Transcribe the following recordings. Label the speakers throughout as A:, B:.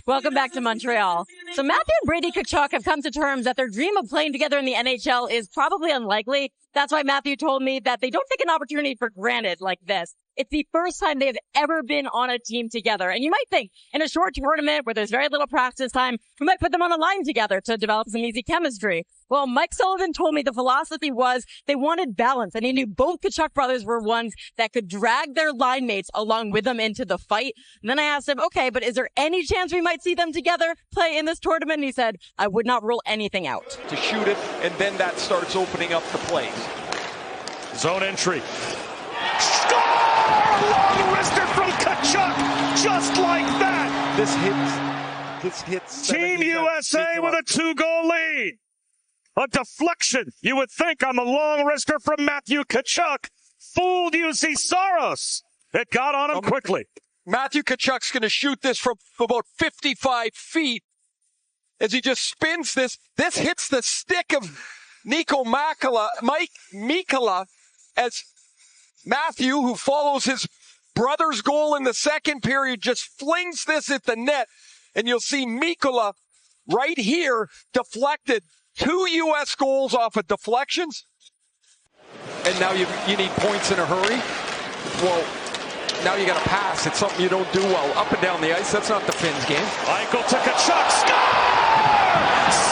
A: Welcome back to Montreal. So Matthew and Brady Tkachuk have come to terms that their dream of playing together in the NHL is probably unlikely. That's why Matthew told me that they don't take an opportunity for granted like this. It's the first time they've ever been on a team together. And you might think, in a short tournament where there's very little practice time, we might put them on a line together to develop some easy chemistry. Well, Mike Sullivan told me the philosophy was they wanted balance, and he knew both Tkachuk brothers were ones that could drag their line mates along with them into the fight. And then I asked him, okay, but is there any chance we might see them together play in this tournament? And he said, I would not rule anything out.
B: To shoot it, and then that starts opening up the plays.
C: Zone entry. Score! Long wrister from Tkachuk, just like that.
B: This hits.
C: Team USA with a 2-goal lead. A deflection, you would think, on the long wrister from Matthew Tkachuk. Fooled UC Soros. It got on him quickly.
B: Matthew Tkachuk's going to shoot this from about 55 feet as he just spins this. This hits the stick of Mike Mikkola as Matthew, who follows his brother's goal in the second period, just flings this at the net. And you'll see Mikkola right here deflected. 2 U.S. goals off of deflections. And now you need points in a hurry. Well, now you got to pass. It's something you don't do well. Up and down the ice. That's not the Finns game.
C: Eichel to Tkachuk. Score!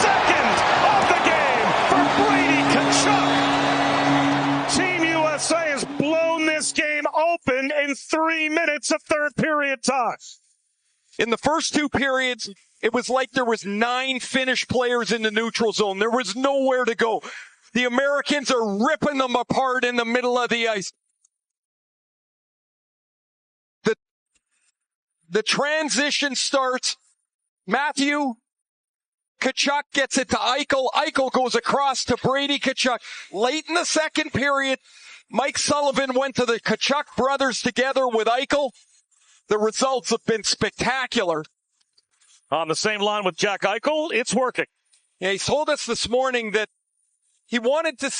C: Second of the game for Brady Tkachuk. Team USA has blown this game open in 3 minutes of third period time.
B: In the first 2 periods, it was like there was 9 Finnish players in the neutral zone. There was nowhere to go. The Americans are ripping them apart in the middle of the ice. The transition starts. Matthew Tkachuk gets it to Eichel. Eichel goes across to Brady Tkachuk. Late in the second period, Mike Sullivan went to the Tkachuk brothers together with Eichel. The results have been spectacular.
C: On the same line with Jack Eichel, it's working.
B: Yeah, he told us this morning that he wanted to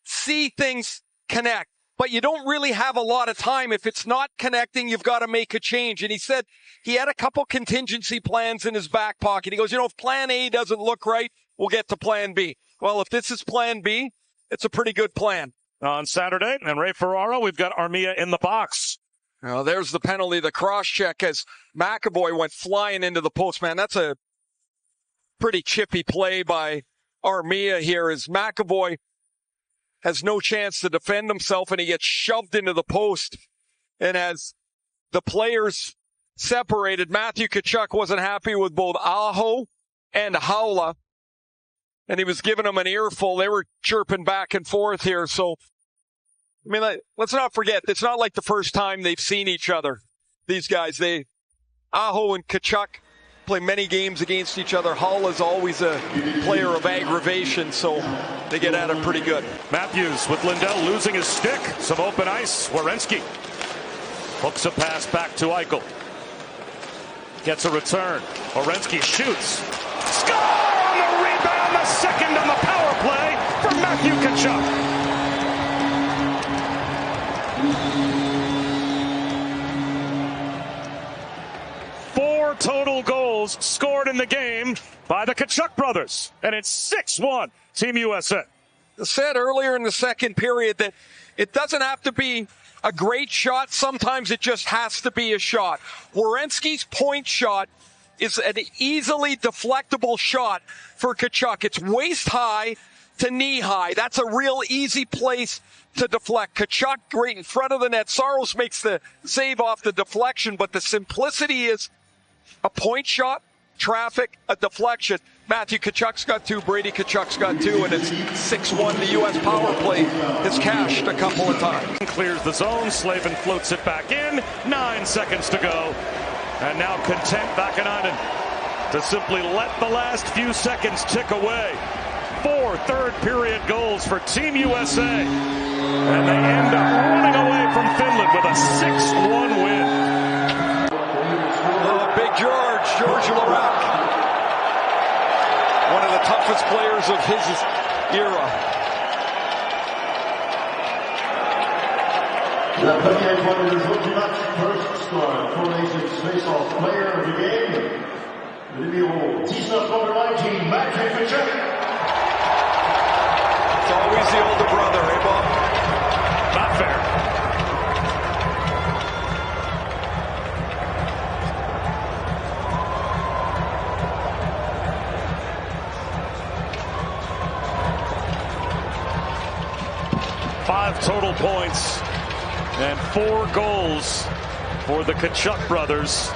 B: see things connect, but you don't really have a lot of time. If it's not connecting, you've got to make a change. And he said he had a couple contingency plans in his back pocket. He goes, if plan A doesn't look right, we'll get to plan B. Well, if this is plan B, it's a pretty good plan.
C: On Saturday, and Ray Ferraro, we've got Armia in the box.
B: Well, there's the penalty, the cross-check as McAvoy went flying into the post. Man, that's a pretty chippy play by Armia here as McAvoy has no chance to defend himself and he gets shoved into the post. And as the players separated, Matthew Tkachuk wasn't happy with both Aho and Haula, and he was giving them an earful. They were chirping back and forth here, so I mean, let's not forget, it's not like the first time they've seen each other. These guys, Aho and Tkachuk play many games against each other. Hull is always a player of aggravation, so they get at it pretty good.
C: Matthews with Lindell losing his stick. Some open ice. Werenski hooks a pass back to Eichel. Gets a return. Werenski shoots. Score on the rebound. The second on the power play for Matthew Tkachuk. 4 total goals scored in the game by the Tkachuk brothers, and it's 6-1 Team USA.
B: I said earlier in the second period that it doesn't have to be a great shot. Sometimes it just has to be a shot. Werenski's point shot is an easily deflectable shot for Tkachuk. It's waist high to knee high. That's a real easy place to deflect. Tkachuk right in front of the net. Saros makes the save off the deflection, but the simplicity is a point shot, traffic, a deflection. Matthew Tkachuk's got 2, Brady Tkachuk's got 2, and it's 6-1. The U.S. power play has cashed a couple of times.
C: Clears the zone. Slavin floats it back in. 9 seconds to go. And now content Vakanainen to simply let the last few seconds tick away. 4 third-period goals for Team USA. And they end up running away from Finland with a 6-1 win.
B: Big George Larac. One of the toughest players of his era.
D: La première fois de jouer du match, first score, Coalition's face-off player of the game, numéro 19 number 19, Matthew Tkachuk.
B: It's always the older brother, eh, Bob?
C: Not fair. Five total points and 4 goals for the Tkachuk brothers.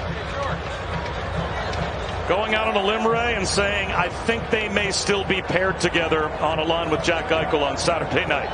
C: Going out on a limb, Ray, and saying, I think they may still be paired together on a line with Jack Eichel on Saturday night.